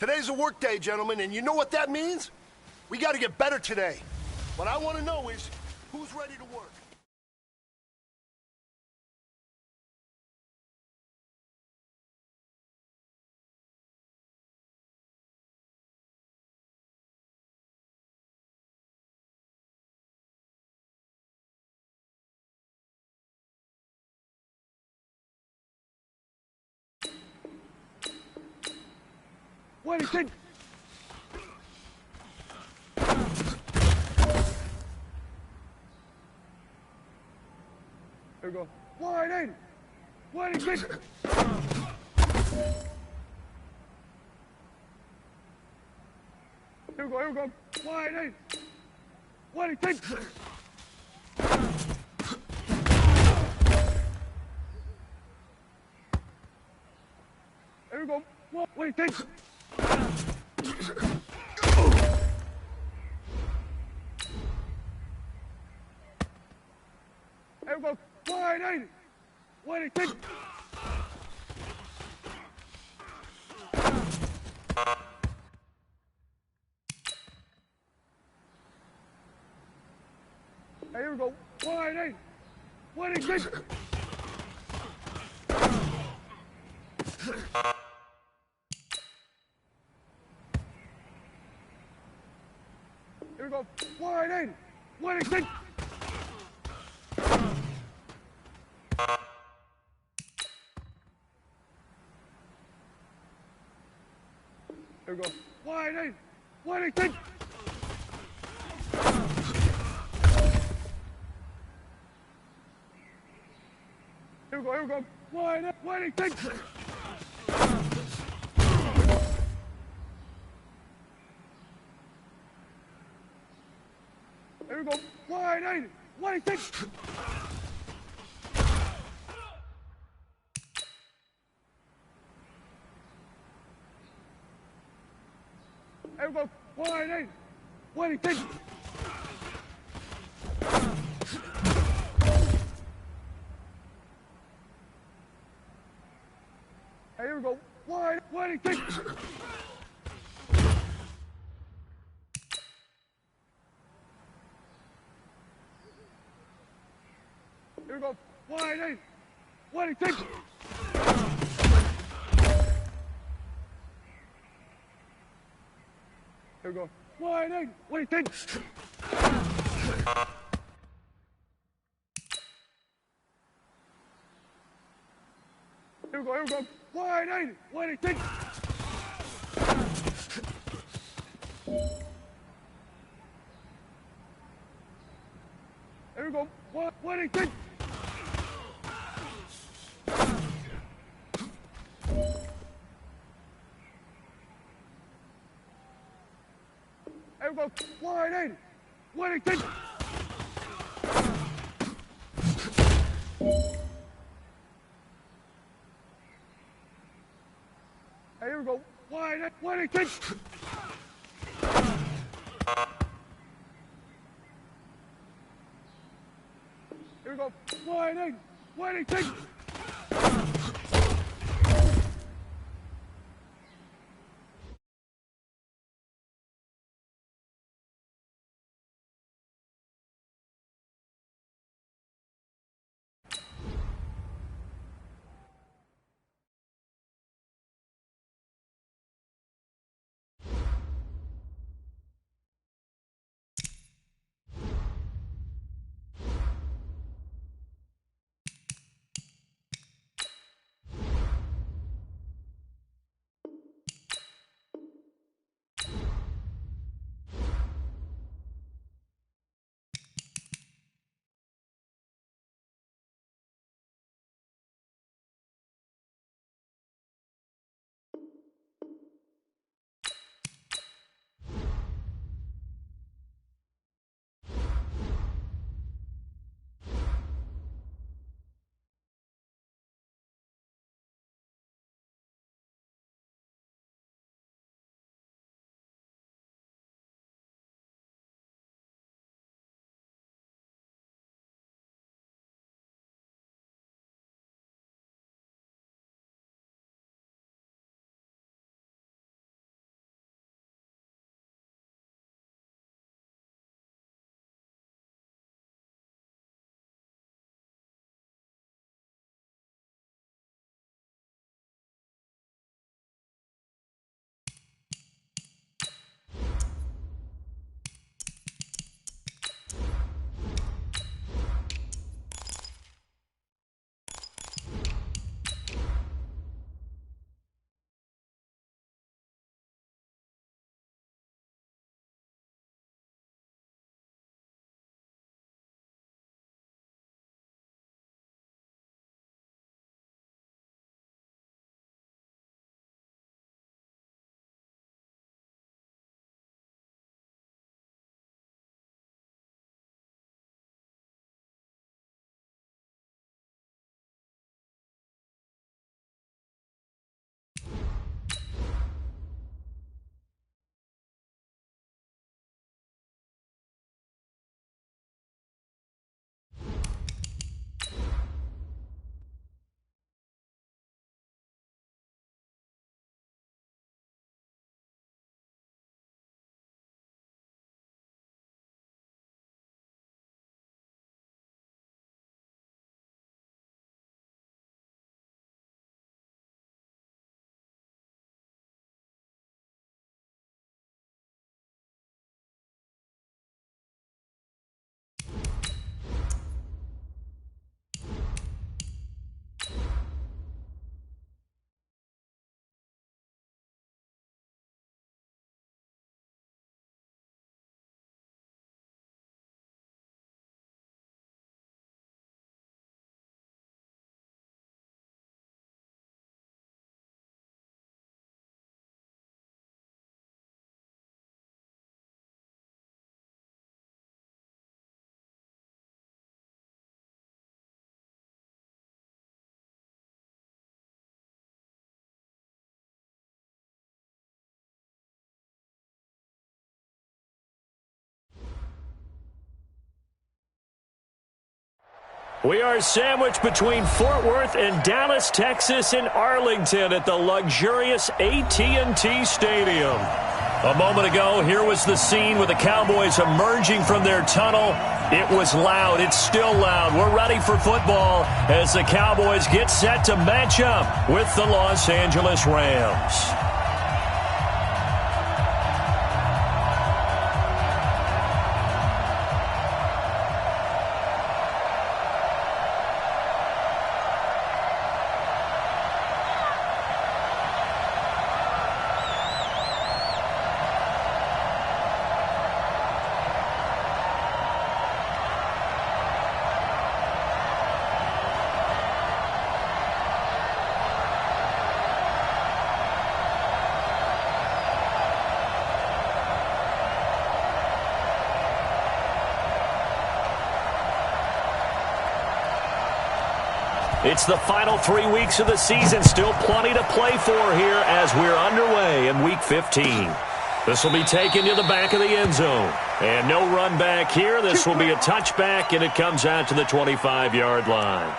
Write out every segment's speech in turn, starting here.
Today's a work day, gentlemen, and you know what that means? We got to get better today. What I want to know is, who's ready to work? What is it? Here we go. Wide in. What is it? Here we go. Here we go. Wide in. What is it? Here we go. What is it? Here we go. Wide in. What is it? Here we go. Wide in. What is it? Here we go. Wide in. What is it? Here we go. Wide in. What is it? Here we go. Here we go. Wide in. What is it? Here we go. Wide in. What is it? Here we go. Wide in. What is it? Here we go. Wide. What is it? Here we go. Wide in. What is it? Here we go. Wide in. What is it? Here we go. Here we go. Wide in. What is it? Here we go. What is it? Here we go. Wide in. What is it? Here we go. Wide in. What is it? Here we go. Wide in. What is it? We are sandwiched between Fort Worth and Dallas, Texas in Arlington at the luxurious AT&T Stadium. A moment ago, here was the scene with the Cowboys emerging from their tunnel. It was loud. It's still loud. We're ready for football as the Cowboys get set to match up with the Los Angeles Rams. It's the final 3 weeks of the season. Still plenty to play for here as we're underway in Week 15. This will be taken to the back of the end zone. And no run back here. This will be a touchback, and it comes out to the 25-yard line.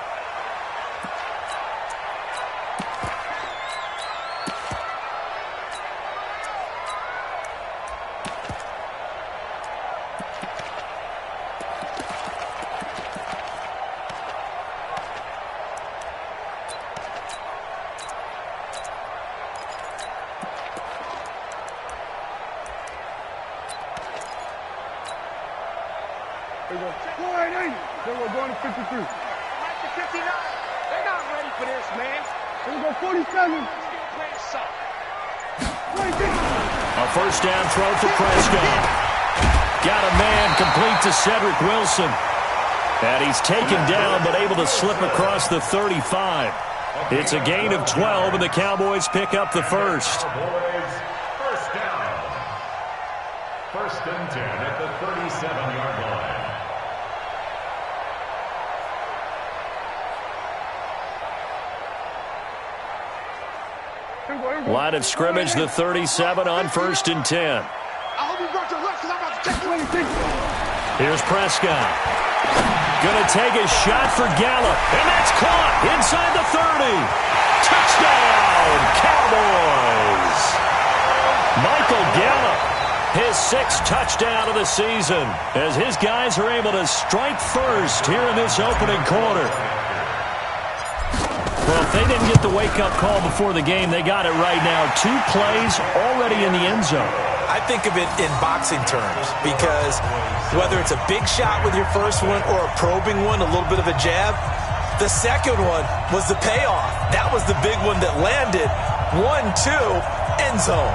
They go 480. Then we're going to 53. Right to 59. They're not ready for this, man. Then we go 47. A first down throw for Prescott. Got a man complete to Cedric Wilson. And he's taken down but able to slip across the 35. It's a gain of 12, and the Cowboys pick up the first. First down. First and 10 at the 37-yard line. Line of scrimmage, the 37 on first and 10. I hope you brought your left because I'm about to take you. Here's Prescott. Going to take a shot for Gallup, and that's caught inside the 30. Touchdown, Cowboys. Michael Gallup, his 6th touchdown of the season, as his guys are able to strike first here in this opening quarter. Well, if they didn't get the wake-up call before the game, they got it right now. 2 plays already in the end zone. I think of it in boxing terms because whether it's a big shot with your first one or a probing one, a little bit of a jab, the second one was the payoff. That was the big one that landed. 1-2, end zone.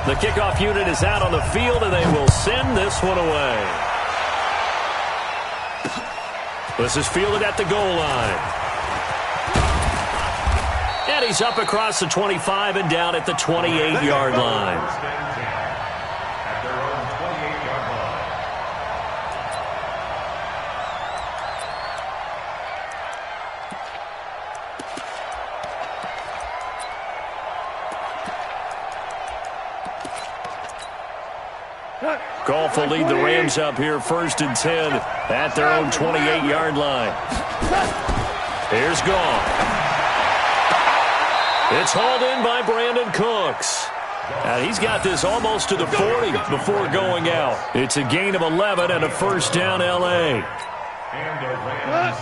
The kickoff unit is out on the field, and they will send this one away. This is fielded at the goal line. And he's up across the 25 and down at the 28-yard line. At their own 28-yard line. Goff will lead the Rams up here first and 10 at their own 28-yard line. Here's Goff. It's hauled in by Brandon Cooks. And he's got this almost to the 40 before going out. It's a gain of 11 and a first down, L.A. And the Rams.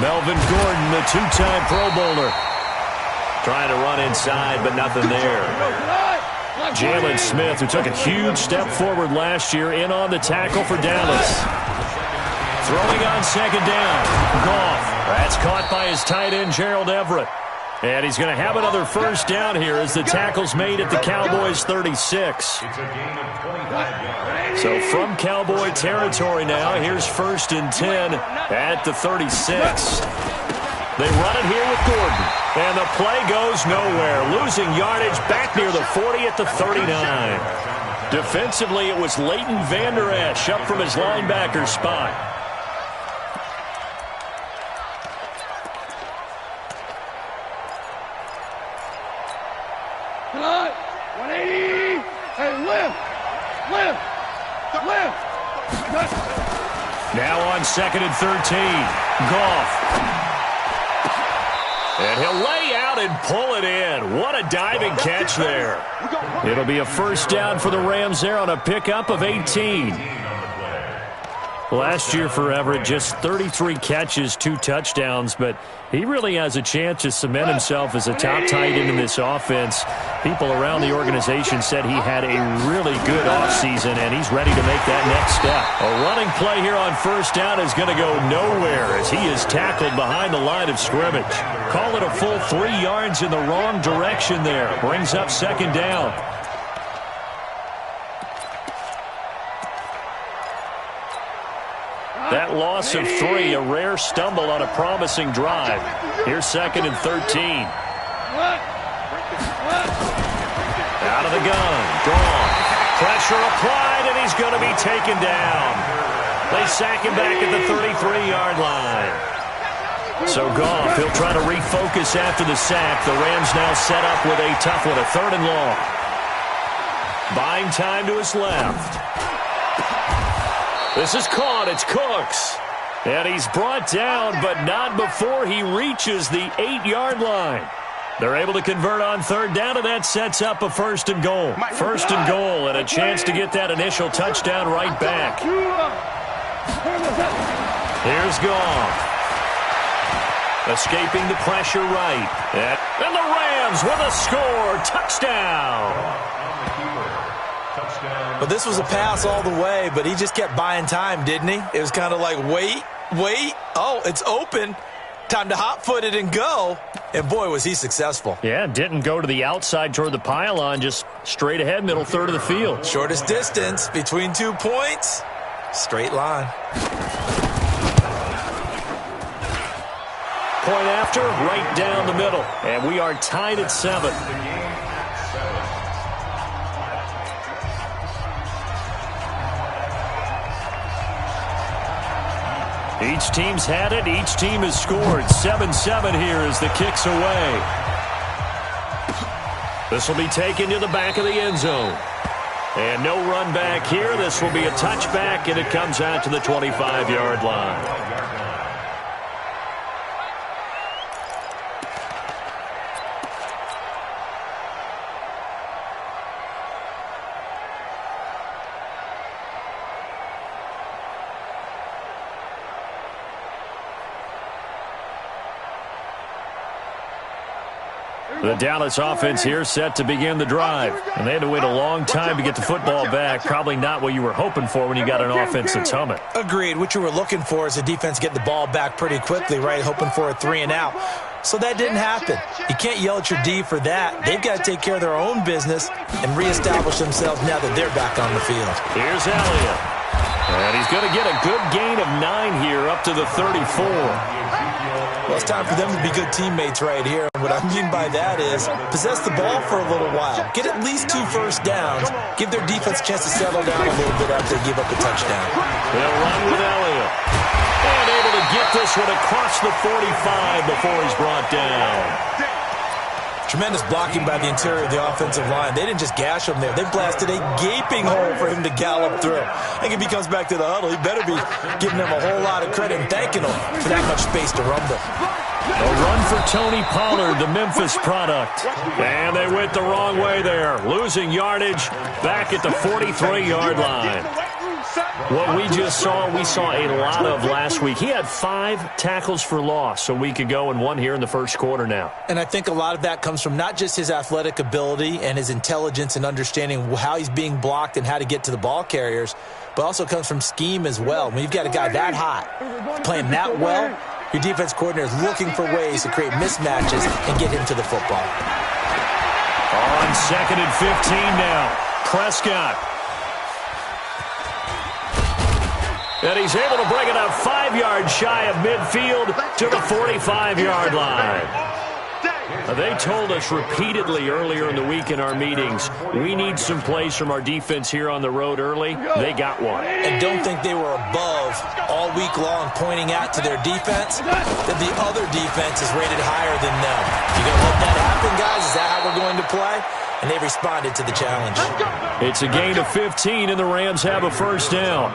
Melvin Gordon, the 2-time Pro Bowler. Trying to run inside, but nothing there. Jalen Smith, who took a huge step forward last year, in on the tackle for Dallas. Throwing on second down. Goff. That's caught by his tight end, Gerald Everett. And he's going to have another first down here as the tackle's made at the Cowboys' 36. It's a gain of 25 yards. So from Cowboy territory now, here's first and 10 at the 36. They run it here with Gordon. And the play goes nowhere. Losing yardage back near the 40 at the 39. Defensively, it was Leighton Vander Esch up from his linebacker spot. 180. Hey, lift. Lift. Lift. Now on 2nd and 13. Goff. And he'll lay out and pull it in. What a diving catch there. It'll be a first down for the Rams there on a pickup of 18. Last year for Everett, just 33 catches, 2 touchdowns, but he really has a chance to cement himself as a top tight end in this offense. People around the organization said he had a really good offseason, and he's ready to make that next step. A running play here on first down is going to go nowhere as he is tackled behind the line of scrimmage. Call it a full 3 yards in the wrong direction there. Brings up 2nd down. That loss of 3, a rare stumble on a promising drive. Here's 2nd and 13. Out of the gun. Gone. Pressure applied, and he's going to be taken down. They sack him back at the 33-yard line. So Goff, he'll try to refocus after the sack. The Rams now set up with a tough one, a 3rd and long. Buying time to his left. This is caught. It's Cooks. And he's brought down, but not before he reaches the 8-yard line. They're able to convert on 3rd down, and that sets up a 1st and goal. 1st and goal, and a chance to get that initial touchdown right back. Here's Goff. Escaping the pressure right. And the Rams with a score. Touchdown. But this was a pass all the way, but he just kept buying time, didn't he? It was kind of like, wait. Oh, it's open. Time to hot-foot it and go. And, boy, was he successful. Yeah, didn't go to the outside toward the pylon, just straight ahead, middle third of the field. Shortest distance between 2 points. Straight line. Point after, right down the middle. And we are tied at 7. Each team's had it. Each team has scored. 7-7 here as the kick's away. This will be taken to the back of the end zone. And no run back here. This will be a touchback, and it comes out to the 25-yard line. The Dallas offense here set to begin the drive. And they had to wait a long time to get the football back. Probably not what you were hoping for when you got an offense that's humming. Agreed. What you were looking for is the defense get the ball back pretty quickly, right? Hoping for a 3 and out. So that didn't happen. You can't yell at your D for that. They've got to take care of their own business and reestablish themselves now that they're back on the field. Here's Elliott. And he's going to get a good gain of 9 here up to the 34. Well, it's time for them to be good teammates right here. And what I mean by that is possess the ball for a little while. Get at least 2 first downs. Give their defense a chance to settle down a little bit after they give up a touchdown. They'll run with Elliott. And able to get this one across the 45 before he's brought down. Tremendous blocking by the interior of the offensive line. They didn't just gash him there. They blasted a gaping hole for him to gallop through. I think if he comes back to the huddle, he better be giving them a whole lot of credit and thanking them for that much space to rumble. A run for Tony Pollard, the Memphis product. And they went the wrong way there. Losing yardage back at the 43-yard line. What we just saw, we saw a lot of last week. He had 5 tackles for loss a week ago and 1 here in the first quarter now. And I think a lot of that comes from not just his athletic ability and his intelligence and understanding how he's being blocked and how to get to the ball carriers, but also comes from scheme as well. When you've got a guy that hot, playing that well, your defense coordinator is looking for ways to create mismatches and get him to the football. On 2nd and 15 now, Prescott. And he's able to bring it up 5 yards shy of midfield to the 45-yard line. They told us repeatedly earlier in the week in our meetings, we need some plays from our defense here on the road early. They got one. And don't think they were above all week long pointing out to their defense that the other defense is rated higher than them. You going to let that happen, guys? Is that how we're going to play? and they responded to the challenge. It's a gain of 15, and the Rams have a first down.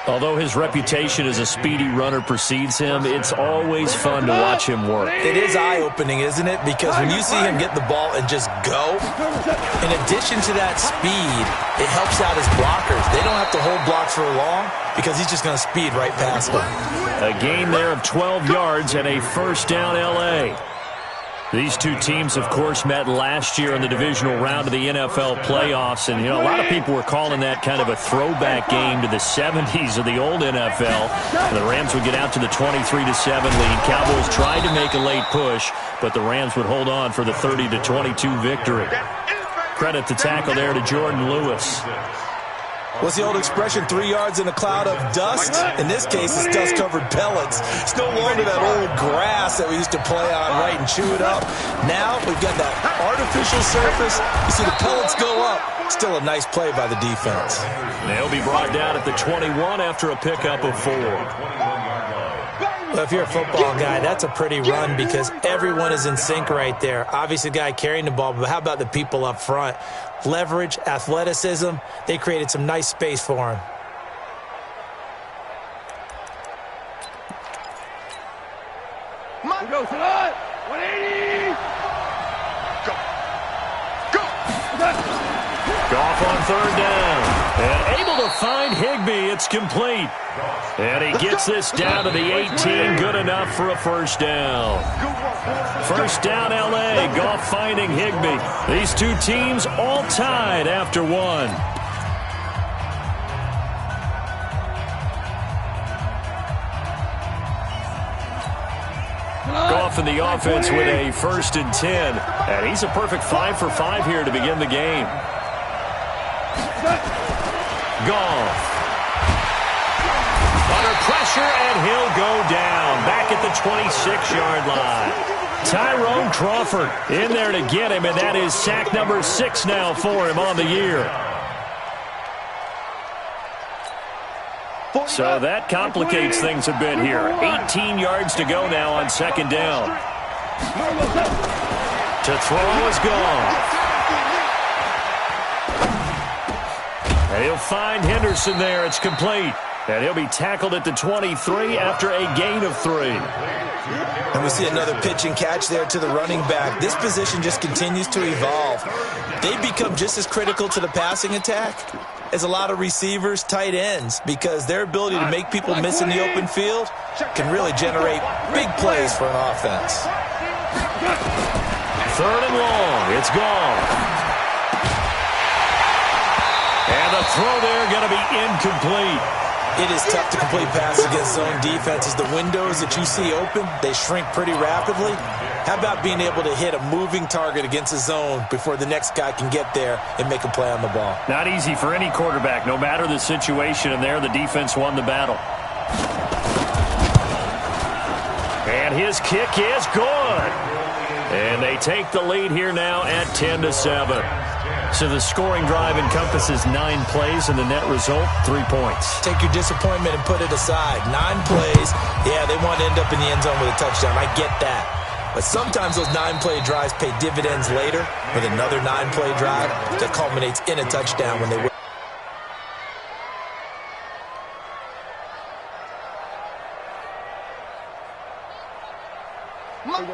Although his reputation as a speedy runner precedes him, it's always fun to watch him work. It is eye-opening, isn't it? Because when you see him get the ball and just go, in addition to that speed, it helps out his blockers. They don't have to hold blocks for long because he's just going to speed right past them. A gain there of 12 yards and a first down L.A. These two teams, of course, met last year in the divisional round of the NFL playoffs. And, you know, a lot of people were calling that kind of a throwback game to the 70s of the old NFL. And the Rams would get out to the 23-7 lead. Cowboys tried to make a late push, but the Rams would hold on for the 30-22 victory. Credit the tackle there to Jordan Lewis. What's the old expression, 3 yards in a cloud of dust? In this case, it's dust-covered pellets. It's no longer that old grass that we used to play on, right, and chew it up. Now we've got that artificial surface. You see the pellets go up. Still a nice play by the defense. They'll be brought down at the 21 after a pickup of 4. Well, if you're a football guy, that's a pretty run because everyone is in sync right there. Obviously, the guy carrying the ball, but how about the people up front? Leverage, athleticism, they created some nice space for him. Go, Salah! 180! Goff on third down. And able to find Higbee. It's complete. And he gets this down to the 18. Good enough for a first down. First down, L.A. Goff finding Higbee. These two teams all tied after one. Goff in the offense with a 1st and 10. And he's a perfect 5 for 5 here to begin the game. Goff. Under pressure, and he'll go down. Back at the 26-yard line. Tyrone Crawford in there to get him, and that is sack number 6 now for him on the year. So that complicates things a bit here. 18 yards to go now on second down. To throw is gone. And he'll find Henderson there. It's complete. And he'll be tackled at the 23 after a gain of 3. And we see another pitch and catch there to the running back. This position just continues to evolve. They become just as critical to the passing attack as a lot of receivers, tight ends, because their ability to make people miss in the open field can really generate big plays for an offense. Third and long. It's gone. And the throw there going to be incomplete. It is tough to complete passes against zone defenses. The windows that you see open, they shrink pretty rapidly. How about being able to hit a moving target against a zone before the next guy can get there and make a play on the ball? Not easy for any quarterback, no matter the situation, and there the defense won the battle. And his kick is good. And they take the lead here now at 10-7. So the scoring drive encompasses 9 plays, and the net result, 3 points. Take your disappointment and put it aside. 9 plays. Yeah, they want to end up in the end zone with a touchdown. I get that. But sometimes those 9-play drives pay dividends later with another 9-play drive that culminates in a touchdown when they win.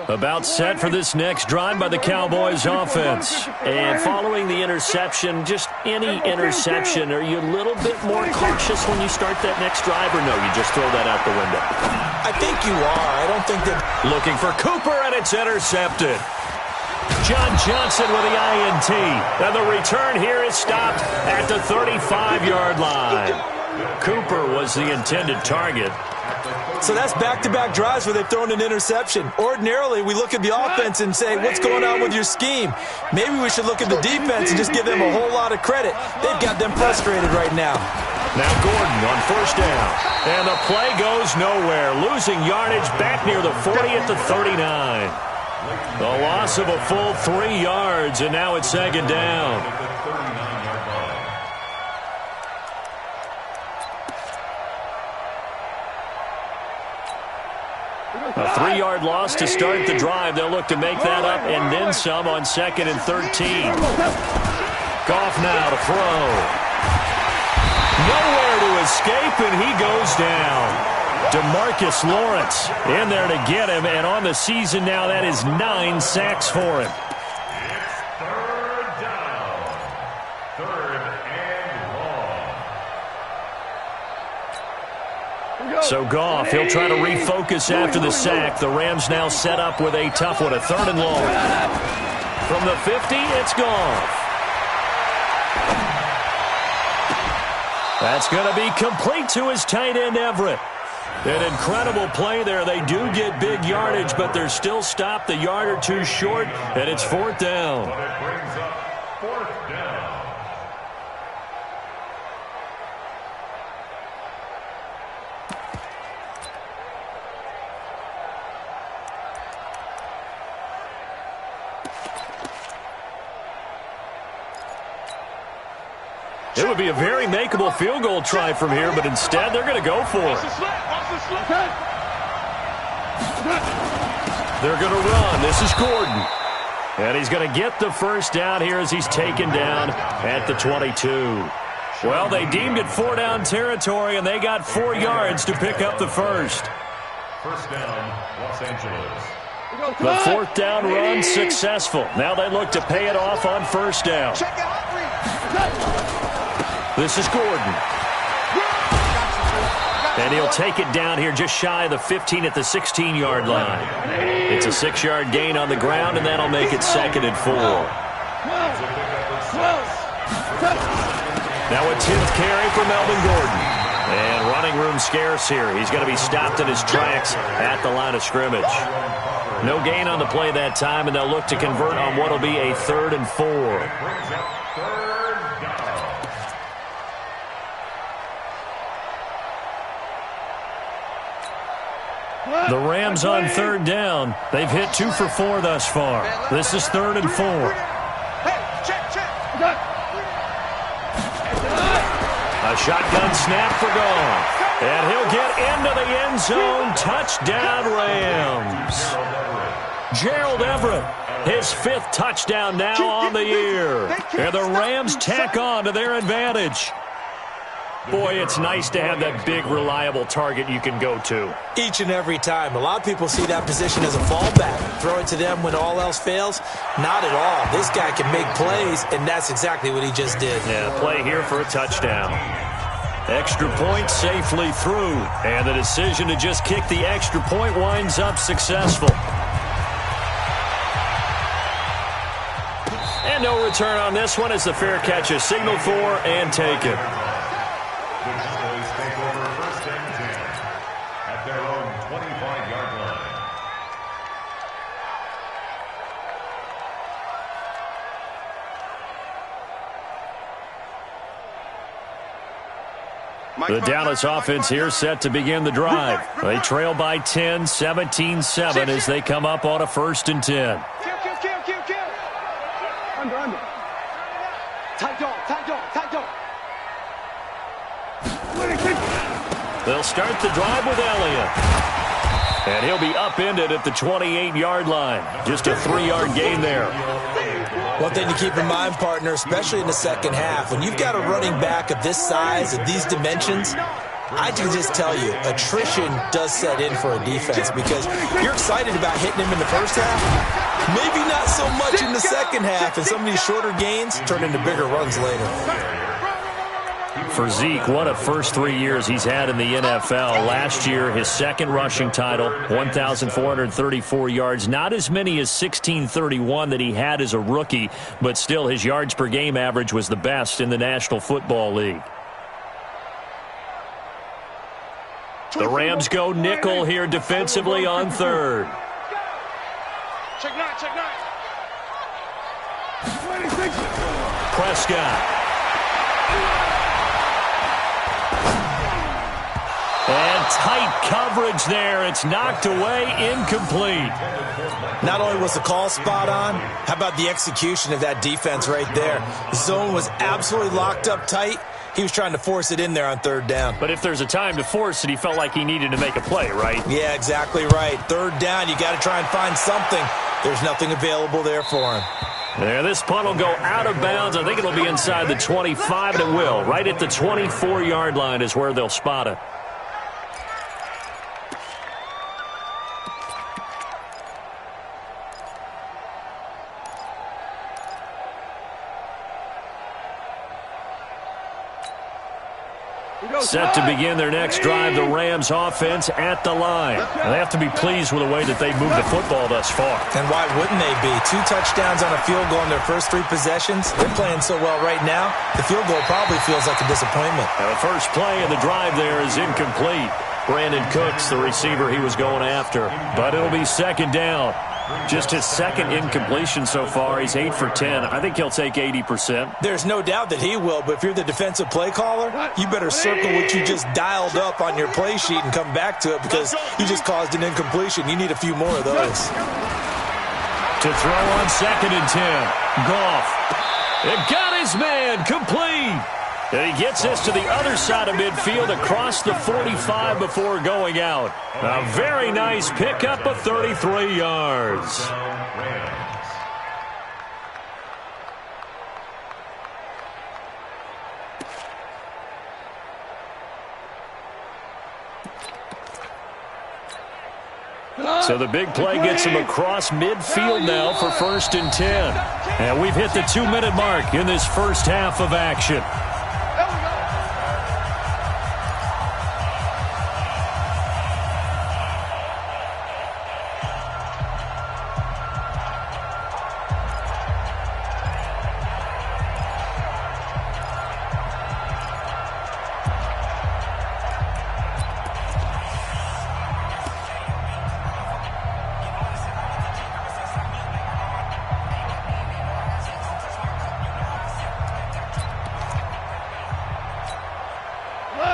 About set for this next drive by the Cowboys offense. And following the interception, just any interception, are you a little bit more cautious when you start that next drive, or no, you just throw that out the window? I think you are. I don't think that... Looking for Cooper, and it's intercepted. John Johnson with the INT. And the return here is stopped at the 35-yard line. Cooper was the intended target. So that's back-to-back drives where they've thrown an interception. Ordinarily, we look at the offense and say, what's going on with your scheme? Maybe we should look at the defense and just give them a whole lot of credit. They've got them frustrated right now. Now Gordon on first down. And the play goes nowhere. Losing yardage back near the 40 at the 39. The loss of a full 3 yards, and now it's second down. A 3-yard loss to start the drive. They'll look to make that up and then some on 2nd and 13. Goff now to throw. Nowhere to escape, and he goes down. DeMarcus Lawrence in there to get him, and on the season now, that is 9 sacks for him. It's 3rd down. 3rd and long. So Goff, he'll try to refocus after the sack. The Rams now set up with a tough one, a 3rd and long. From the 50, it's Goff. That's going to be complete to his tight end, Everett. An incredible play there. They do get big yardage, but they're still stopped a yard or two short, and it's 4th down. But it brings up 4th down. It would be a very makeable field goal try from here, but instead they're going to go for it. They're going to run. This is Gordon. And he's going to get the first down here as he's taken down at the 22. Well, they deemed it 4-down territory, and they got 4 yards to pick up the first. First down, Los Angeles. The 4th down run successful. Now they look to pay it off on 1st down. This is Gordon. And he'll take it down here just shy of the 15 at the 16-yard line. It's a 6-yard gain on the ground, and that'll make it 2nd and 4. Now a 10th carry for Melvin Gordon. And running room scarce here. He's going to be stopped in his tracks at the line of scrimmage. No gain on the play that time, and they'll look to convert on what will be a 3rd and 4. The Rams on 3rd down. They've hit 2 for 4 thus far. This is 3rd and 4. A shotgun snap for Goff. And he'll get into the end zone. Touchdown, Rams. Gerald Everett, his 5th touchdown now on the year. And the Rams tack on to their advantage. Boy, it's nice to have that big, reliable target you can go to. Each and every time. A lot of people see that position as a fallback. Throw it to them when all else fails. Not at all. This guy can make plays, and that's exactly what he just did. Yeah, play here for a touchdown. Extra point safely through. And the decision to just kick the extra point winds up successful. And no return on this one as the fair catch is signaled for and taken. The Cowboys take over 1st and 10 at their own 25-yard line. The Dallas offense here set to begin the drive. They trail by 10, 17-7 as they come up on a 1st and 10. Kill. Under. Tight dog. They'll start the drive with Elliott. And he'll be upended at the 28-yard line. Just a 3-yard gain there. One thing to keep in mind, partner, especially in the second half, when you've got a running back of this size, of these dimensions, I can just tell you, attrition does set in for a defense because you're excited about hitting him in the first half. Maybe not so much in the second half, and some of these shorter gains turn into bigger runs later. For Zeke, what a first 3 years he's had in the NFL. Last year, his 2nd rushing title, 1,434 yards. Not as many as 1,631 that he had as a rookie, but still his yards per game average was the best in the National Football League. The Rams go nickel here defensively on 3rd. Check nine. Prescott. And tight coverage there. It's knocked away, incomplete. Not only was the call spot on, how about the execution of that defense right there? The zone was absolutely locked up tight. He was trying to force it in there on third down. But if there's a time to force it, he felt like he needed to make a play, right? Yeah, exactly right. Third down, you got to try and find something. There's nothing available there for him. There, this punt will go out of bounds. I think it'll be inside the 25, and it will. Right at the 24-yard line is where they'll spot it. Set to begin their next drive, the Rams offense at the line. And they have to be pleased with the way that they've moved the football thus far. And why wouldn't they be? 2 touchdowns on a field goal in their first 3 possessions. They're playing so well right now, the field goal probably feels like a disappointment. Now the first play of the drive there is incomplete. Brandon Cooks, the receiver he was going after. But it'll be second down. Just his second incompletion so far. He's 8 for 10. I think he'll take 80%. There's no doubt that he will, but if you're the defensive play caller, you better circle what you just dialed up on your play sheet and come back to it because you just caused an incompletion. You need a few more of those. To throw on second and 10. Goff. It got his man. Complete. And he gets this to the other side of midfield across the 45 before going out. A very nice pickup of 33 yards. So the big play gets him across midfield now for first and 10. And we've hit the 2-minute mark in this first half of action.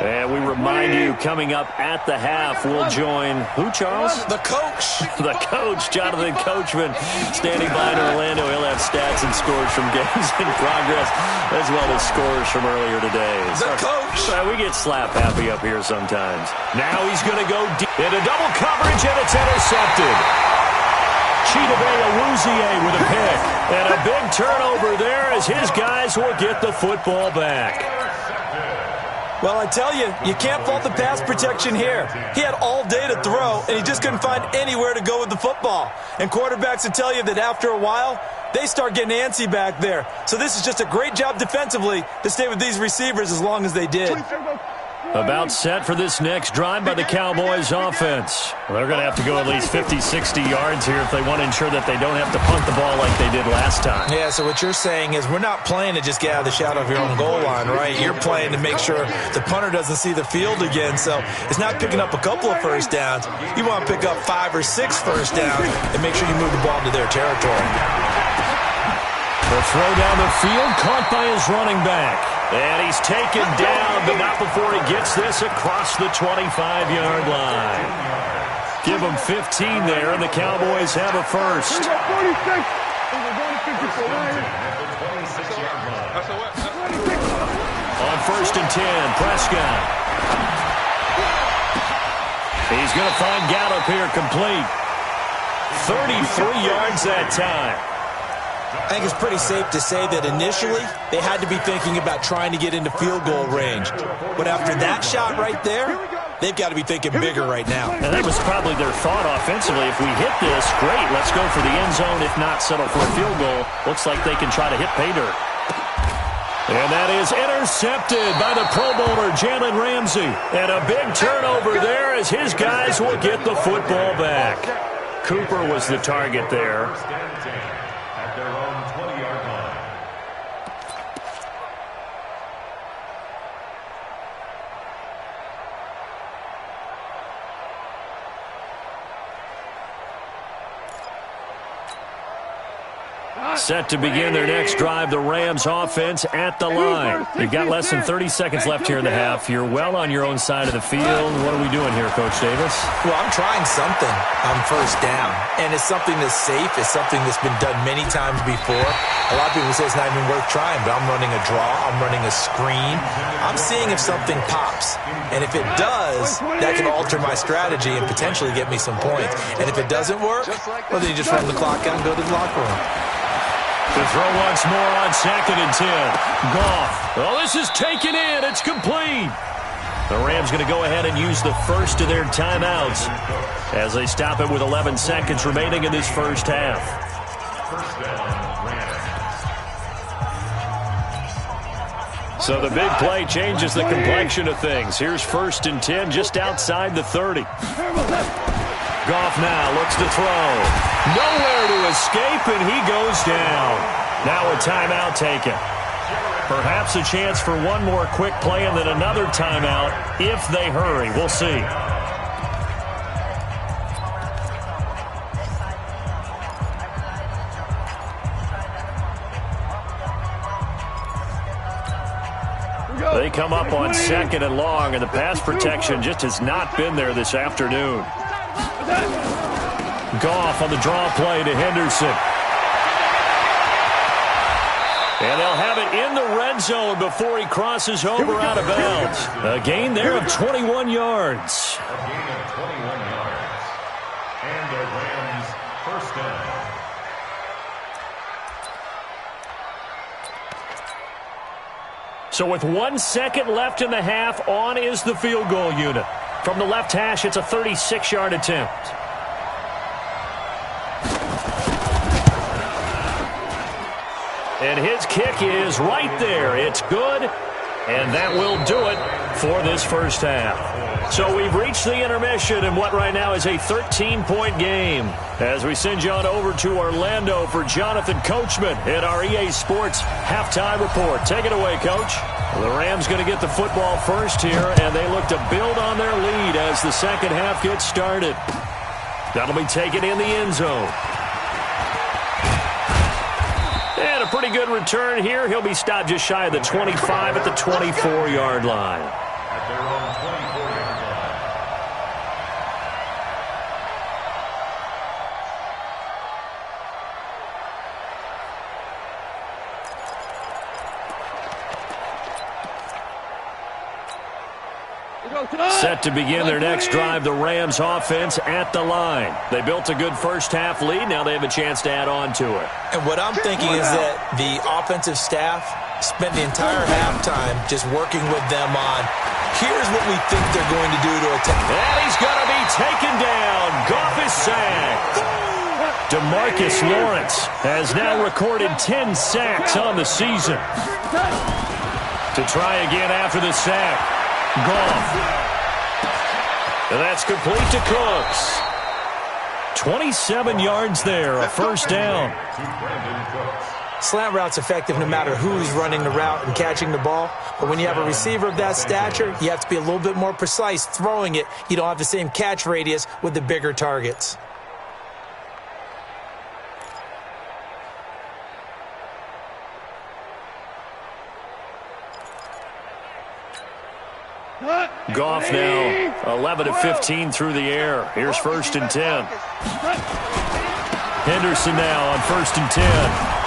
And we remind you, coming up at the half, we'll join, who, Charles? The coach. The coach, Jonathan Coachman, standing by in Orlando. He'll have stats and scores from games in progress, as well as scores from earlier today. The coach. We get slap happy up here sometimes. Now he's going to go deep into double coverage, and it's intercepted. Chidobe Awuzie with a pick. And a big turnover there as his guys will get the football back. Well, I tell you, you can't fault the pass protection here. He had all day to throw, and he just couldn't find anywhere to go with the football. And quarterbacks will tell you that after a while, they start getting antsy back there. So this is just a great job defensively to stay with these receivers as long as they did. About set for this next drive by the Cowboys offense. Well, they're going to have to go at least 50, 60 yards here if they want to ensure that they don't have to punt the ball like they did last time. Yeah, so what you're saying is we're not playing to just get out of the shadow of your own goal line, right? You're playing to make sure the punter doesn't see the field again. So it's not picking up a couple of first downs. You want to pick up 5 or 6 first downs and make sure you move the ball into their territory. The throw down the field, caught by his running back. And he's taken down, but not before he gets this across the 25-yard line. Give him 15 there, and the Cowboys have a first. On first and 10, Prescott. He's going to find Gallup here complete. 33 yards that time. I think it's pretty safe to say that initially they had to be thinking about trying to get into field goal range. But after that shot right there, they've got to be thinking bigger right now. And that was probably their thought offensively. If we hit this, great, let's go for the end zone. If not, settle for a field goal. Looks like they can try to hit pay dirt. And that is intercepted by the Pro Bowler, Jalen Ramsey. And a big turnover there as his guys will get the football back. Cooper was the target there. At their own 20-yard line. Set to begin their next drive, the Rams offense at the line. You've got less than 30 seconds left here in the half. You're well on your own side of the field. What are we doing here, Coach Davis? Well, I'm trying something on first down, and it's something that's safe. It's something that's been done many times before. A lot of people say it's not even worth trying, but I'm running a draw. I'm running a screen. I'm seeing if something pops, and if it does, that can alter my strategy and potentially get me some points. And if it doesn't work, well, then you just run the clock out and go to the locker room. To throw once more on 2nd and 10. Goff. Oh, this is taken in. It's complete. The Rams going to go ahead and use the first of their timeouts as they stop it with 11 seconds remaining in this first half. First down, Rams. So the big play changes the complexion of things. Here's 1st and 10 just outside the 30. Goff now looks to throw. Nowhere to escape, and he goes down. Now a timeout taken. Perhaps a chance for one more quick play and then another timeout if they hurry. We'll see. They come up on 2nd and long, and the pass protection just has not been there this afternoon. Goff on the draw play to Henderson. And they'll have it in the red zone before he crosses over out of bounds. A gain there of 21 yards. A gain of 21 yards. And the Rams first down. So with 1 second left in the half, on is the field goal unit. From the left hash, it's a 36-yard attempt. And his kick is right there. It's good, and that will do it for this first half. So we've reached the intermission in what right now is a 13-point game. As we send you on over to Orlando for Jonathan Coachman in our EA Sports Halftime Report. Take it away, Coach. The Rams going to get the football first here, and they look to build on their lead as the second half gets started. That'll be taken in the end zone. And a pretty good return here. He'll be stopped just shy of the 25 at the 24-yard line. At their own 24-yard line. Set to begin their next drive, the Rams offense at the line. They built a good first half lead. Now they have a chance to add on to it. And what I'm thinking is that the offensive staff spent the entire halftime just working with them on, here's what we think they're going to do to attack. And he's going to be taken down. Goff is sacked. DeMarcus Lawrence has now recorded 10 sacks on the season. To try again after the sack. Goff. And that's complete to Cooks. 27 yards there, a first down. Slant route's effective no matter who's running the route and catching the ball. But when you have a receiver of that stature, you have to be a little bit more precise throwing it. You don't have the same catch radius with the bigger targets. Goff now 11 of 15 through the air. Here's 1st and 10. Henderson now on 1st and 10.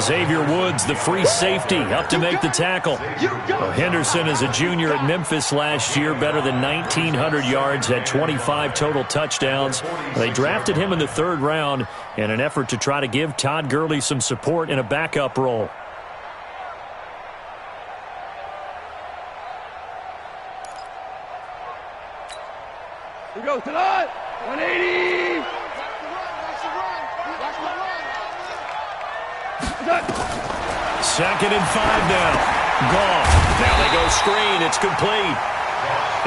Xavier Woods, the free safety, up to make the tackle. Well, Henderson is a junior at Memphis last year, better than 1,900 yards, had 25 total touchdowns. They drafted him in the 3rd round in an effort to try to give Todd Gurley some support in a backup role. We go to that. 180. Second and 5 now. Goff. Now they go screen. It's complete.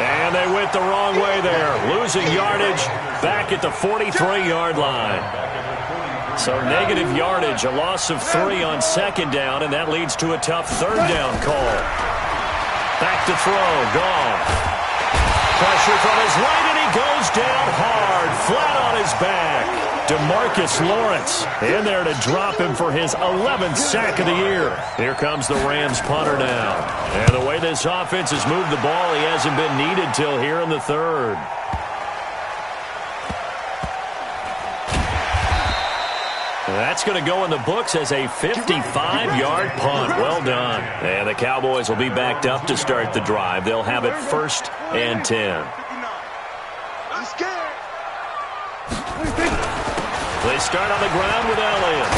And they went the wrong way there. Losing yardage back at the 43-yard line. So negative yardage, a loss of 3 on 2nd down, and that leads to a tough 3rd down call. Back to throw. Goff. Pressure from his right, and he goes down hard, flat on his back. DeMarcus Lawrence in there to drop him for his 11th sack of the year. Here comes the Rams punter now. And the way this offense has moved the ball, he hasn't been needed till here in the third. That's going to go in the books as a 55-yard punt. Well done. And the Cowboys will be backed up to start the drive. They'll have it 1st and 10. They start on the ground with Elliott.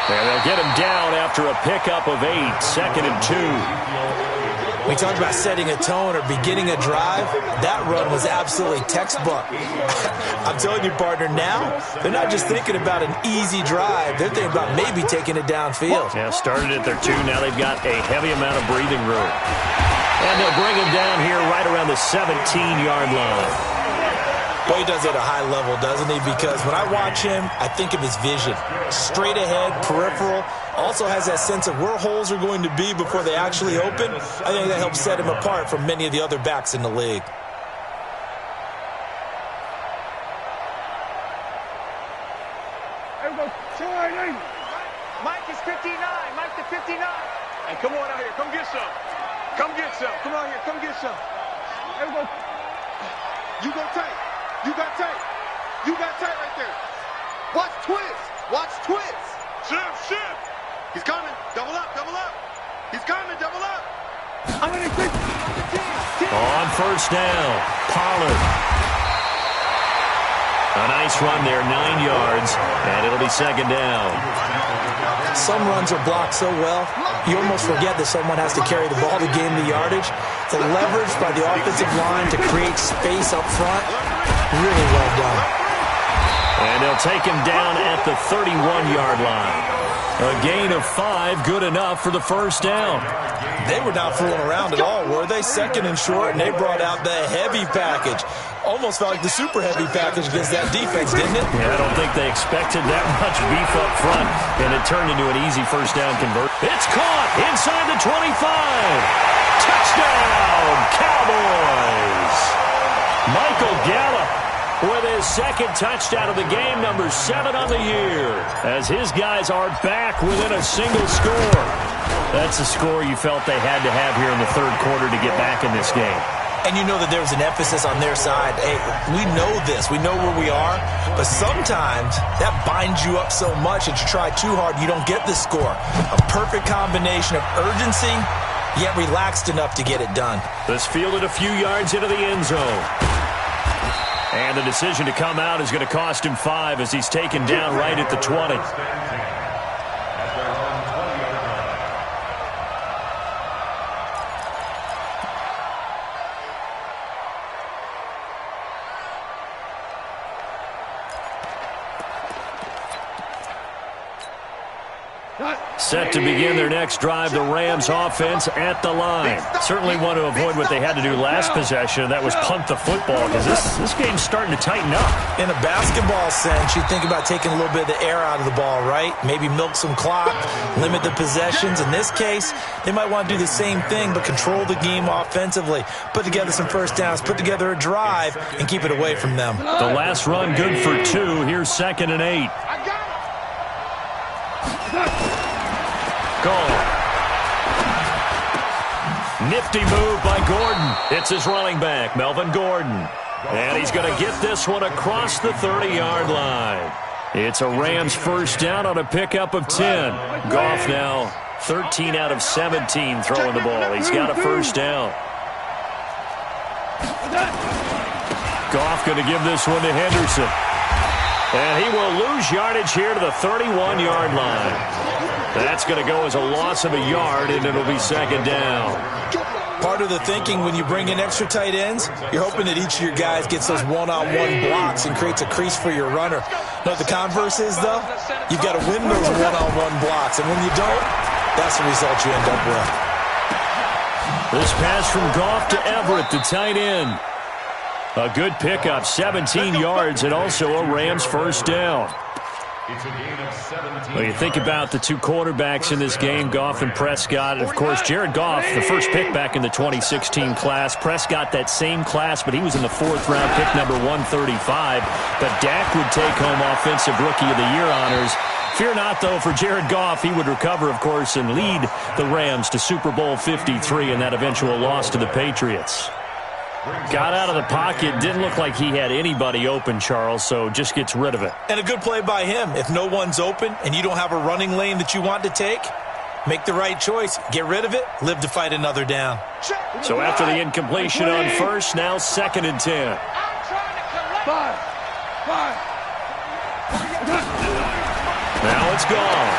And they'll get him down after a pickup of 8, 2nd and 2. We talked about setting a tone or beginning a drive. That run was absolutely textbook. I'm telling you, partner, now they're not just thinking about an easy drive. They're thinking about maybe taking it downfield. Yeah, started at their 2. Now they've got a heavy amount of breathing room. And they'll bring him down here right around the 17-yard line. Boy, he does it at a high level, doesn't he? Because when I watch him, I think of his vision. Straight ahead, peripheral. Also has that sense of where holes are going to be before they actually open. I think that helps set him apart from many of the other backs in the league. Everybody, try 80. Mike is 59. Mike to 59. Hey, come on out here. Come get some. Come get some. Come on here. Come get some. Everybody. You go tight. You got tight. You got tight right there. Watch twist. Watch twist. Shift. He's coming. Double up. He's coming. Double up. I'm going to take On 1st down, Pollard. A nice run there, 9 yards, and it'll be 2nd down. Some runs are blocked so well, you almost forget that someone has to carry the ball to gain the yardage. The leverage by the offensive line to create space up front, really well done. And they'll take him down at the 31-yard line. A gain of 5, good enough for the 1st down. They were not fooling around at all, were they? 2nd and short, and they brought out the heavy package. Almost felt like the super heavy package against that defense, didn't it? Yeah, I don't think they expected that much beef up front, and it turned into an easy 1st down convert. It's caught inside the 25. Touchdown, Cowboys! Michael Gallup with his 2nd touchdown of the game, number 7 on the year, as his guys are back within a single score. That's a score you felt they had to have here in the 3rd quarter to get back in this game. And you know that there was an emphasis on their side. Hey, we know this. We know where we are. But sometimes that binds you up so much that you try too hard, you don't get the score. A perfect combination of urgency, yet relaxed enough to get it done. This fielded a few yards into the end zone. And the decision to come out is going to cost him 5 as he's taken down right at the 20. Set to begin their next drive, the Rams offense at the line. Certainly want to avoid what they had to do last possession, that was punt the football, because this game's starting to tighten up. In a basketball sense, you think about taking a little bit of the air out of the ball, right? Maybe milk some clock, limit the possessions. In this case, they might want to do the same thing, but control the game offensively. Put together some 1st downs, put together a drive, and keep it away from them. The last run good for 2. Here's 2nd and 8. Goal. Nifty move by Gordon. It's his running back, Melvin Gordon. And he's going to get this one across the 30-yard line. It's a Rams 1st down on a pickup of 10. Goff now 13 out of 17 throwing the ball. He's got a 1st down. Goff going to give this one to Henderson. And he will lose yardage here to the 31-yard line. That's going to go as a loss of a yard, and it'll be 2nd down. Part of the thinking when you bring in extra tight ends, you're hoping that each of your guys gets those one-on-one blocks and creates a crease for your runner. Now, the converse is, though, you've got to win those one-on-one blocks, and when you don't, that's the result you end up with. This pass from Goff to Everett, the tight end. A good pickup, 17 yards, and also a Rams 1st down. It's a gain of 17. Well, you think about the two quarterbacks in this game, Goff and Prescott. Of course, Jared Goff, the first pick back in the 2016 class. Prescott, that same class, but he was in the 4th round, pick number 135. But Dak would take home Offensive Rookie of the Year honors. Fear not, though, for Jared Goff. He would recover, of course, and lead the Rams to Super Bowl 53 in that eventual loss to the Patriots. Got out of the pocket, didn't look like he had anybody open, Charles, so just gets rid of it. And a good play by him. If no one's open and you don't have a running lane that you want to take, make the right choice. Get rid of it, live to fight another down. So after the incompletion on first, now 2nd and 10. 5. Now it's gone.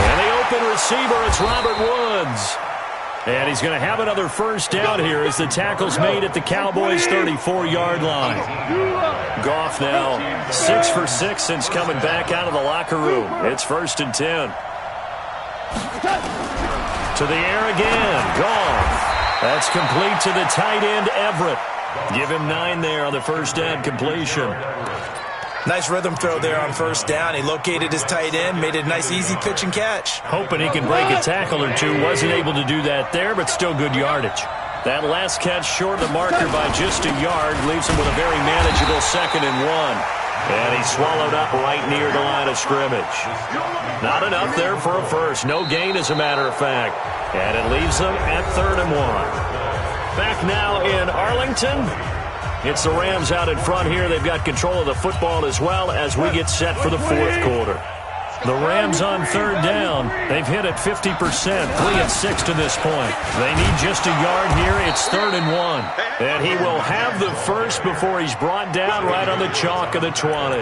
And the open receiver, it's Robert Woods. And he's going to have another first down here as the tackle's made at the Cowboys' 34-yard line. Goff now 6 for 6 since coming back out of the locker room. It's 1st and 10. To the air again. Goff. That's complete to the tight end, Everett. Give him 9 there on the first down completion. Nice rhythm throw there on first down. He located his tight end, made it a nice easy pitch and catch. Hoping he can break a tackle or two. Wasn't able to do that there, but still good yardage. That last catch short of the marker by just a yard leaves him with a very manageable 2nd and 1. And he's swallowed up right near the line of scrimmage. Not enough there for a first. No gain, as a matter of fact. And it leaves them at 3rd and 1. Back now in Arlington. It's the Rams out in front here. They've got control of the football as well as we get set for the 4th quarter. The Rams on 3rd down. They've hit it 50%, 3 and 6 to this point. They need just a yard here. It's 3rd and 1. And he will have the first before he's brought down right on the chalk of the 20.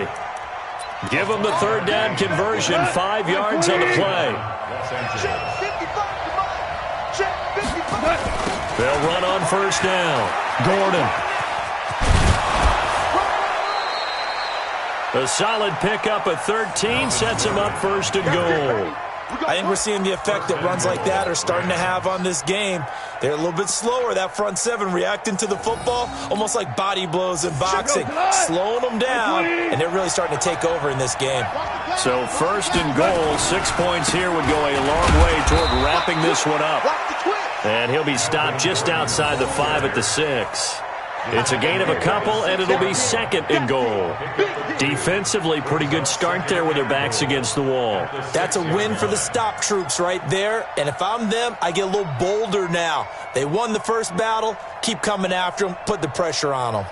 Give him the 3rd down conversion, 5 yards on the play. They'll run on first down. Gordon. A solid pickup of 13 sets him up 1st and goal. I think we're seeing the effect that runs like that are starting to have on this game. They're a little bit slower, that front 7, reacting to the football, almost like body blows in boxing, slowing them down, and they're really starting to take over in this game. So 1st and goal, 6 points here would go a long way toward wrapping this one up. And he'll be stopped just outside the 5 at the 6. It's a gain of a couple, and it'll be 2nd and goal. Defensively, pretty good start there with their backs against the wall. That's a win for the stop troops right there, and if I'm them, I get a little bolder now. They won the first battle, keep coming after them, put the pressure on them.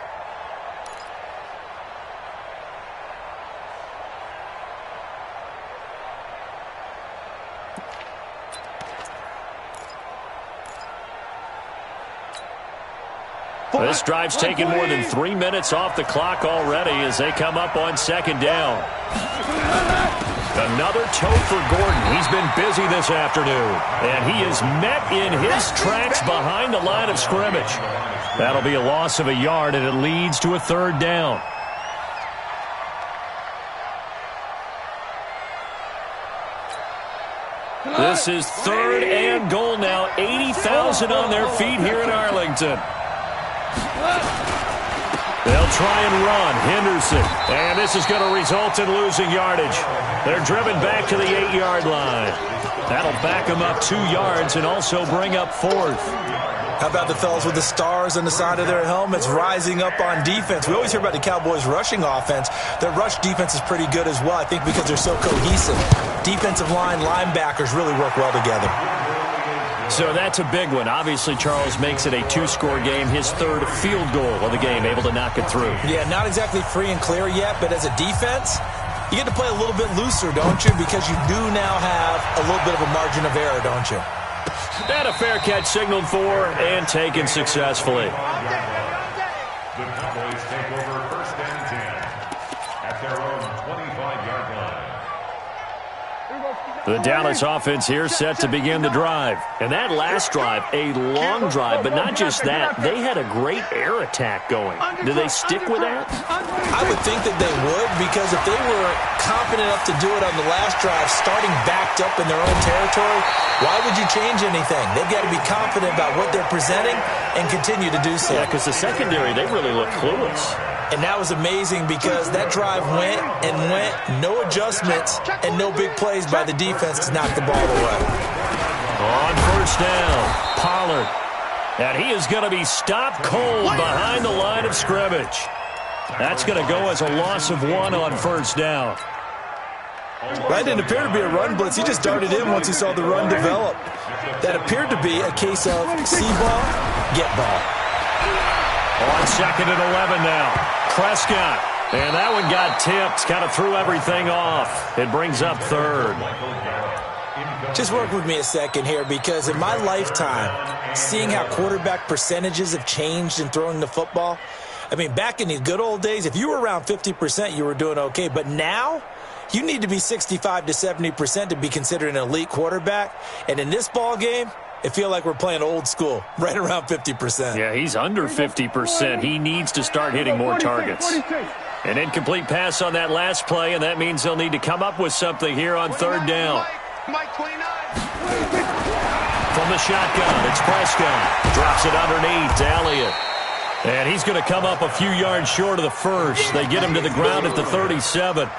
This drive's taken more than 3 minutes off the clock already as they come up on 2nd down. Another toe for Gordon. He's been busy this afternoon. And he is met in his tracks behind the line of scrimmage. That'll be a loss of a yard, and it leads to a 3rd down. This is 3rd and goal now. 80,000 on their feet here in Arlington. They'll try and run. Henderson. And this is going to result in losing yardage. They're driven back to the 8-yard line. That'll back them up 2 yards and also bring up 4th. How about the fellas with the stars on the side of their helmets rising up on defense? We always hear about the Cowboys' rushing offense. Their rush defense is pretty good as well, I think, because they're so cohesive. Defensive line, linebackers really work well together. So that's a big one. Obviously, Charles makes it a 2-score game. His 3rd field goal of the game, able to knock it through. Yeah, not exactly free and clear yet, but as a defense, you get to play a little bit looser, don't you? Because you do now have a little bit of a margin of error, don't you? And a fair catch signaled for and taken successfully. The Cowboys take over 1st and 10 at their own 25-yard line. The Dallas offense here set to begin the drive. And that last drive, a long drive, but not just that. They had a great air attack going. Do they stick with that? I would think that they would, because if they were confident enough to do it on the last drive, starting backed up in their own territory, why would you change anything? They've got to be confident about what they're presenting and continue to do so. Yeah, because the secondary, they really look clueless. And that was amazing because that drive went and went, no adjustments and no big plays by the defense to knock the ball away. On first down, Pollard. And he is going to be stopped cold behind the line of scrimmage. That's going to go as a loss of 1 on first down. That didn't appear to be a run blitz. He just darted in once he saw the run develop. That appeared to be a case of see ball, get ball. On second and 11 now. Prescott. And that one got tipped. Kind of threw everything off. It brings up third. Just work with me a second here, because in my lifetime, seeing how quarterback percentages have changed in throwing the football, I mean, back in the good old days, if you were around 50%, you were doing okay. But now, you need to be 65 to 70% to be considered an elite quarterback. And in this ball game, I feel like we're playing old school, right around 50%. Yeah, he's under 50%. He needs to start hitting more targets. An incomplete pass on that last play, and that means they'll need to come up with something here on third down. Mike 29. From the shotgun, it's Prescott. Drops it underneath to Elliott. And he's going to come up a few yards short of the first. They get him to the ground at the 37.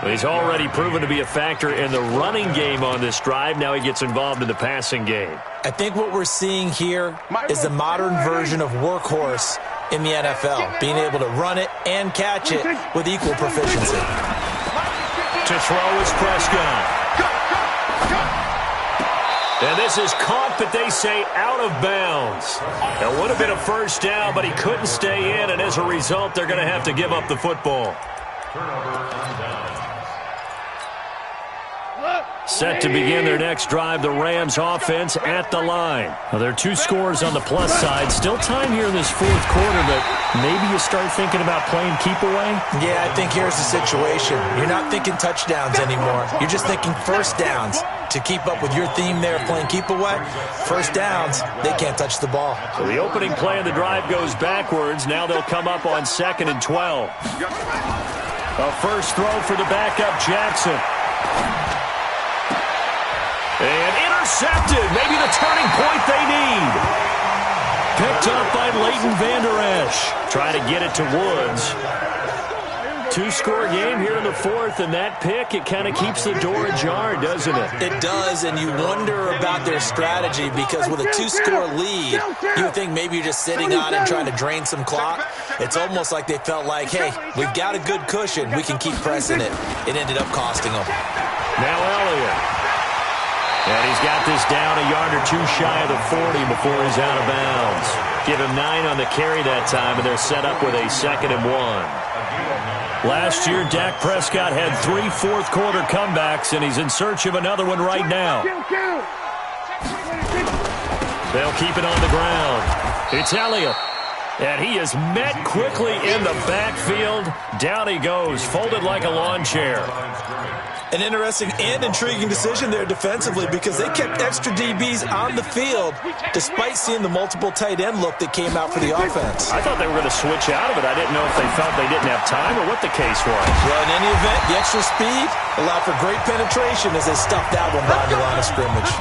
But he's already proven to be a factor in the running game on this drive. Now he gets involved in the passing game. I think what we're seeing here is the modern version of workhorse in the NFL, being able to run it and catch it with equal proficiency. To throw is Prescott. And this is caught, but they say out of bounds. It would have been a first down, but he couldn't stay in, and as a result, they're going to have to give up the football. Set to begin their next drive, the Rams offense at the line. Now, there are 2 scores on the plus side. Still time here in this fourth quarter, but maybe you start thinking about playing keep away? Yeah, I think here's the situation. You're not thinking touchdowns anymore. You're just thinking first downs. To keep up with your theme there of playing keep away, first downs, they can't touch the ball. So the opening play of the drive goes backwards. Now they'll come up on 2nd and 12. A first throw for the backup, Jackson. And intercepted. Maybe the turning point they need. Picked up by Leighton Vander Esch. Try to get it to Woods. 2-score game here in the fourth, and that pick, it kind of keeps the door ajar, doesn't it? It does, and you wonder about their strategy, because with a 2-score lead, you think maybe you're just sitting on it and trying to drain some clock. It's almost like they felt like, hey, we've got a good cushion. We can keep pressing it. It ended up costing them. Now Elliott. And he's got this down a yard or 2 shy of the 40 before he's out of bounds. Give him 9 on the carry that time, and they're set up with a 2nd and 1. Last year, Dak Prescott had 3 fourth-quarter comebacks, and he's in search of another one right now. They'll keep it on the ground. It's Elliott. And he is met quickly in the backfield. Down he goes, folded like a lawn chair. An interesting and intriguing decision there defensively, because they kept extra DBs on the field despite seeing the multiple tight end look that came out for the offense. I thought they were going to switch out of it. I didn't know if they felt they didn't have time or what the case was. Well, in any event, the extra speed allowed for great penetration as they stuffed that one by the line of scrimmage.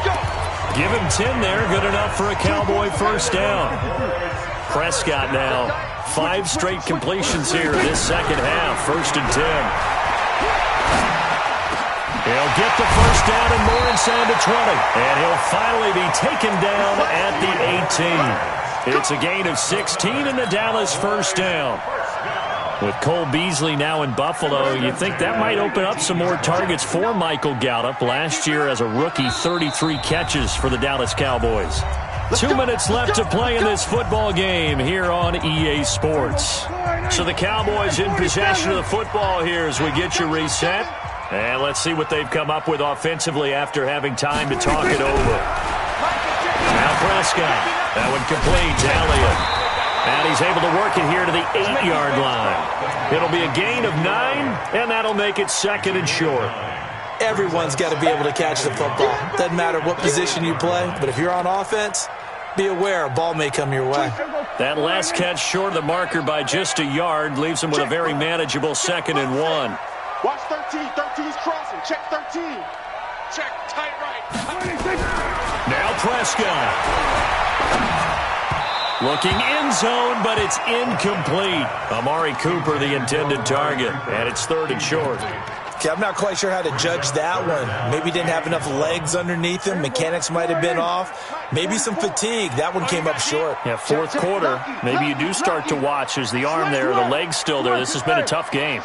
Give him 10 there, good enough for a Cowboy first down. Prescott now, 5 straight completions here in this second half, 1st and 10. He'll get the first down and more inside the 20. And he'll finally be taken down at the 18. It's a gain of 16 and the Dallas first down. With Cole Beasley now in Buffalo, you think that might open up some more targets for Michael Gallup. Last year as a rookie, 33 catches for the Dallas Cowboys. 2 minutes left to play in this football game here on EA Sports. So the Cowboys in possession of the football here as we get you reset. And let's see what they've come up with offensively after having time to talk it over. Now Prescott. That one complete to Elliott. And he's able to work it here to the 8-yard line. It'll be a gain of 9, and that'll make it 2nd and short. Everyone's got to be able to catch the football. Doesn't matter what position you play, but if you're on offense, be aware a ball may come your way. That last catch short of the marker by just a yard leaves him with a very manageable 2nd and 1. Watch 13. 13's crossing. Check 13. Check tight right. Now Prescott. Looking end zone, but it's incomplete. Amari Cooper, the intended target, and it's 3rd and short. Okay, I'm not quite sure how to judge that one. Maybe didn't have enough legs underneath him. Mechanics might have been off. Maybe some fatigue. That one came up short. Yeah, 4th quarter. Maybe you do start to watch as the arm there, the leg's still there. This has been a tough game.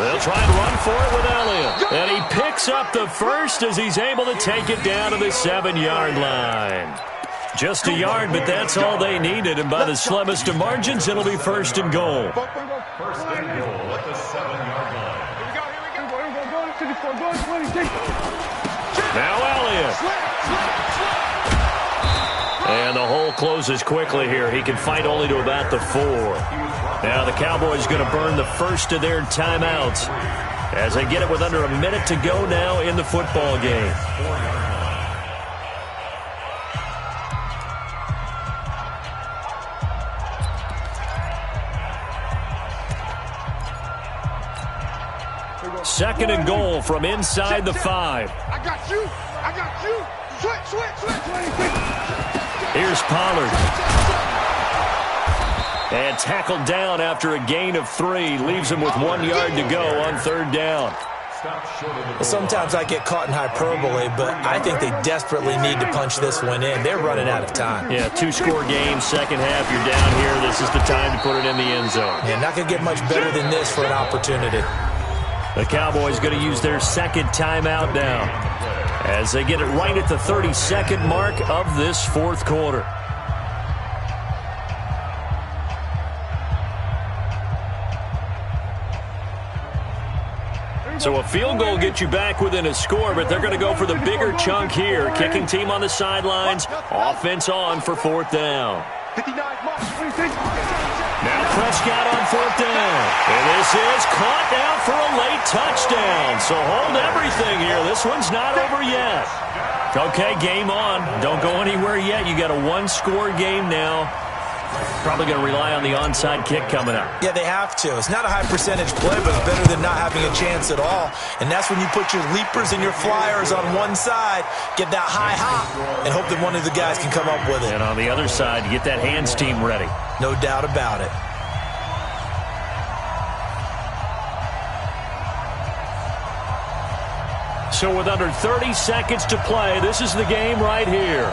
They'll try and run for it with Elliott. And he picks up the first as he's able to take it down to the 7-yard line. Just a yard, but that's all they needed. And by the slimmest of margins, it'll be 1st and goal. 1st and goal at the 7-yard line. Now Elliott. And the hole closes quickly here. He can fight only to about the 4. Now the Cowboys going to burn the first of their timeouts as they get it with under a minute to go now in the football game. Second and goal from inside the 5. I got you. I got you. Switch. Here's Pollard. And tackled down after a gain of 3. Leaves him with 1 yard to go on 3rd down. Sometimes I get caught in hyperbole, but I think they desperately need to punch this one in. They're running out of time. Yeah, 2-score game, second half, you're down here. This is the time to put it in the end zone. Yeah, not going to get much better than this for an opportunity. The Cowboys going to use their 2nd timeout now as they get it right at the 32nd mark of this 4th quarter. So a field goal gets you back within a score, but they're going to go for the bigger chunk here. Kicking team on the sidelines, offense on for 4th down. Now Prescott on 4th down. And this is caught down for a late touchdown. So hold everything here. This one's not over yet. Okay, game on. Don't go anywhere yet. You got a 1-score game now. Probably going to rely on the onside kick coming up. Yeah, they have to. It's not a high percentage play, but it's better than not having a chance at all. And that's when you put your leapers and your flyers on one side, get that high hop, and hope that one of the guys can come up with it. And on the other side, get that hands team ready. No doubt about it. So with under 30 seconds to play, this is the game right here.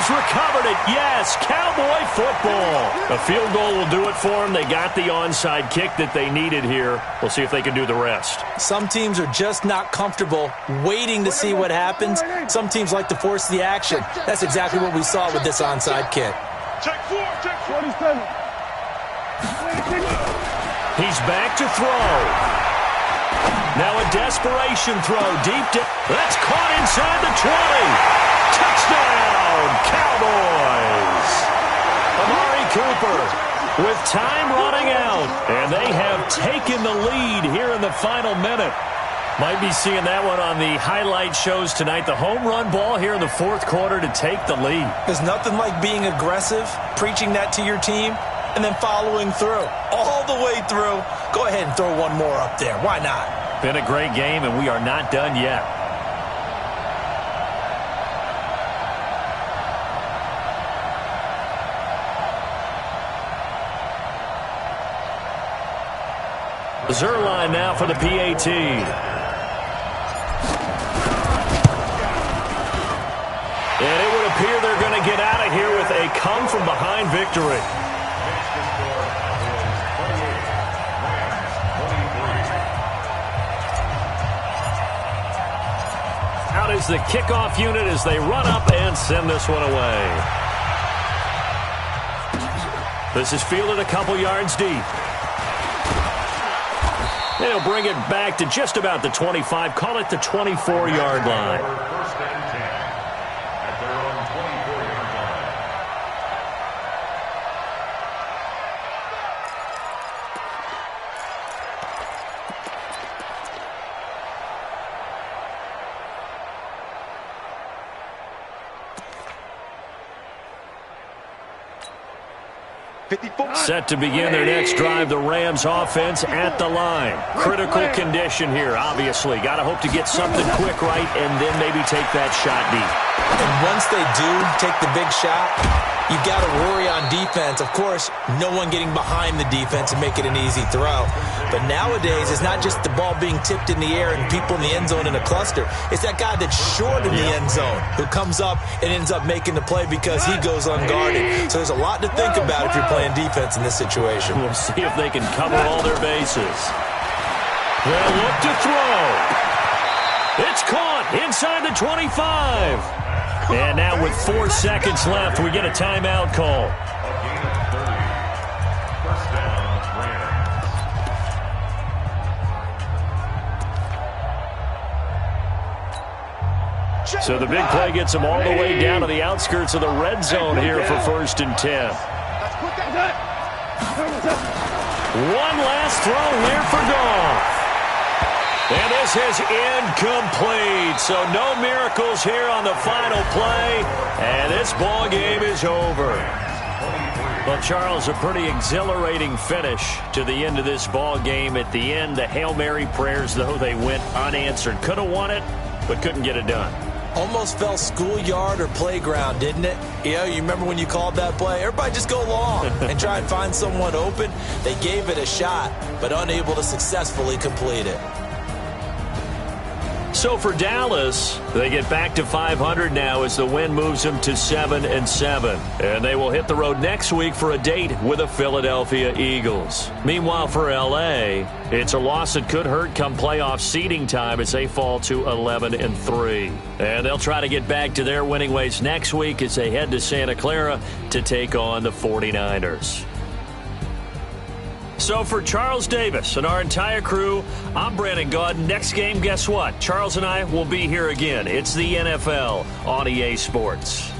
Recovered it. Yes, Cowboy football. A field goal will do it for them. They got the onside kick that they needed here. We'll see if they can do the rest. Some teams are just not comfortable waiting to see what happens. Some teams like to force the action. That's exactly what we saw with this onside kick. Check 4. He's back to throw. Now a desperation throw deep down. That's caught inside the 20. Touchdown, Cowboys! Amari Cooper with time running out, and they have taken the lead here in the final minute. Might be seeing that one on the highlight shows tonight. The home run ball here in the 4th quarter to take the lead. There's nothing like being aggressive, preaching that to your team, and then following through. All the way through. Go ahead and throw one more up there. Why not? Been a great game, and we are not done yet. Zerline now for the PAT. And it would appear they're going to get out of here with a come-from-behind victory. Out is the kickoff unit as they run up and send this one away. This is fielded a couple yards deep. And he'll bring it back to just about the 25, call it the 24-yard line. First and 10 at their own 24-yard line. Set to begin their next drive, the Rams offense at the line. Critical condition here, obviously. Got to hope to get something quick right and then maybe take that shot deep. And once they do take the big shot, you've got to worry on defense. Of course, no one getting behind the defense and make it an easy throw. But nowadays, it's not just the ball being tipped in the air and people in the end zone in a cluster. It's that guy that's short in the end zone who comes up and ends up making the play because he goes unguarded. So there's a lot to think about if you're playing defense in this situation. We'll see if they can cover all their bases. They'll look to throw. It's caught inside the 25. And now with 4 seconds left, we get a timeout call. A gain of 30. First down, Rams. So the big play gets them all the way down to the outskirts of the red zone here for 1st and 10. One last throw here for Goff. And this is incomplete. So no miracles here on the final play. And this ball game is over. Well, Charles, a pretty exhilarating finish to the end of this ball game. At the end, the Hail Mary prayers, though, they went unanswered. Could have won it, but couldn't get it done. Almost felt schoolyard or playground, didn't it? You know, you remember when you called that play? Everybody just go long and try and find someone open. They gave it a shot, but unable to successfully complete it. So for Dallas, they get back to 500 now as the win moves them to 7-7. And they will hit the road next week for a date with the Philadelphia Eagles. Meanwhile, for L.A., it's a loss that could hurt come playoff seeding time as they fall to 11-3. And they'll try to get back to their winning ways next week as they head to Santa Clara to take on the 49ers. So for Charles Davis and our entire crew, I'm Brandon Gaudin. Next game, guess what? Charles and I will be here again. It's the NFL on EA Sports.